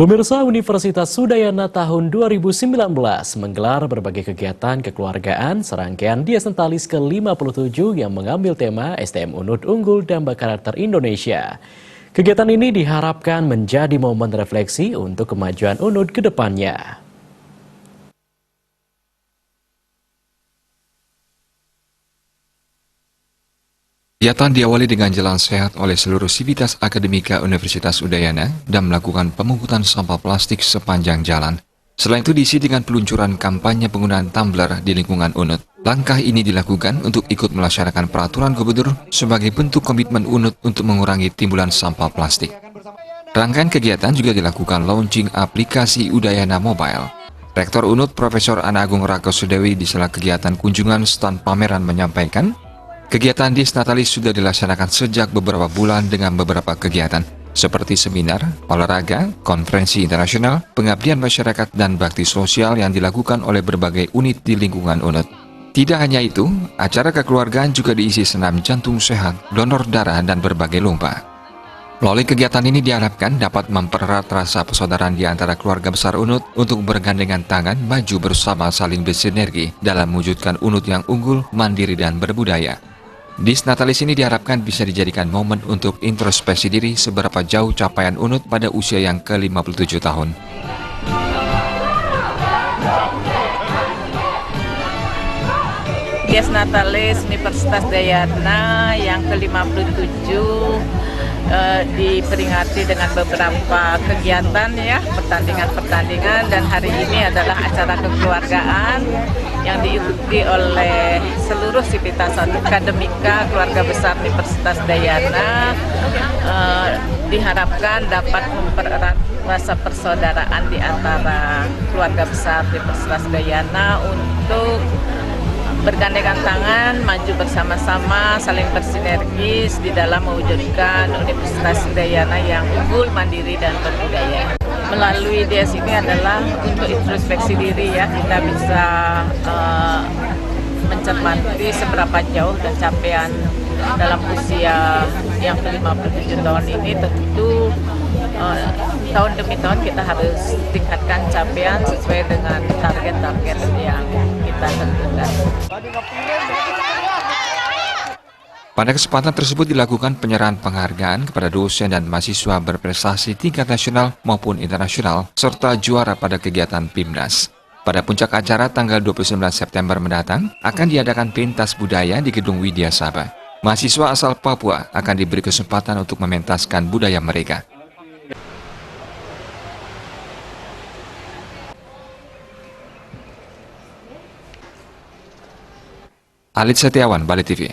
Pemirsa, Universitas Udayana tahun 2019 menggelar berbagai kegiatan kekeluargaan serangkaian Diesentalis ke-57 yang mengambil tema STM Unut Unggul dan Berkarakter Indonesia. Kegiatan ini diharapkan menjadi momen refleksi untuk kemajuan Unut ke depannya. Kegiatan diawali dengan jalan sehat oleh seluruh sivitas akademika Universitas Udayana dan melakukan pemungutan sampah plastik sepanjang jalan. Selain itu diisi dengan peluncuran kampanye penggunaan tumbler di lingkungan UNUT. Langkah ini dilakukan untuk ikut melaksanakan peraturan gubernur sebagai bentuk komitmen UNUT untuk mengurangi timbulan sampah plastik. Rangkaian kegiatan juga dilakukan launching aplikasi Udayana Mobile. Rektor UNUT Profesor Ana Agung Rakosudewi di sela kegiatan kunjungan stand pameran menyampaikan, kegiatan Diesentalis sudah dilaksanakan sejak beberapa bulan dengan beberapa kegiatan, seperti seminar, olahraga, konferensi internasional, pengabdian masyarakat, dan bakti sosial yang dilakukan oleh berbagai unit di lingkungan UNUT. Tidak hanya itu, acara kekeluargaan juga diisi senam jantung sehat, donor darah, dan berbagai lomba. Melalui kegiatan ini diharapkan dapat mempererat rasa persaudaraan di antara keluarga besar UNUT untuk bergandengan tangan maju bersama saling bersinergi dalam mewujudkan UNUT yang unggul, mandiri, dan berbudaya. Diesentalis ini diharapkan bisa dijadikan momen untuk introspeksi diri seberapa jauh capaian UNUT pada usia yang ke-57 tahun. Diesentalis Universitas Udayana yang ke-57 diperingati dengan beberapa kegiatan ya, pertandingan-pertandingan, dan hari ini adalah acara kekeluargaan yang diikuti oleh seluruh sivitas akademika keluarga besar Universitas Udayana. Diharapkan dapat mempererat rasa persaudaraan di antara keluarga besar Universitas Udayana untuk bergandengan tangan, maju bersama-sama, saling bersinergis di dalam mewujudkan Universitas Udayana yang unggul, mandiri, dan berbudaya. Melalui DS ini adalah untuk introspeksi diri ya, kita bisa mencermati seberapa jauh dan capaian dalam usia yang ke-57 tahun ini. Tentu tahun demi tahun kita harus tingkatkan capaian sesuai dengan target-target yang kita tentukan. Pada kesempatan tersebut dilakukan penyerahan penghargaan kepada dosen dan mahasiswa berprestasi tingkat nasional maupun internasional, serta juara pada kegiatan PIMNAS. Pada puncak acara tanggal 29 September mendatang, akan diadakan pentas budaya di Gedung Widya Sabha. Mahasiswa asal Papua akan diberi kesempatan untuk mementaskan budaya mereka. Alit Setiawan, Bali TV.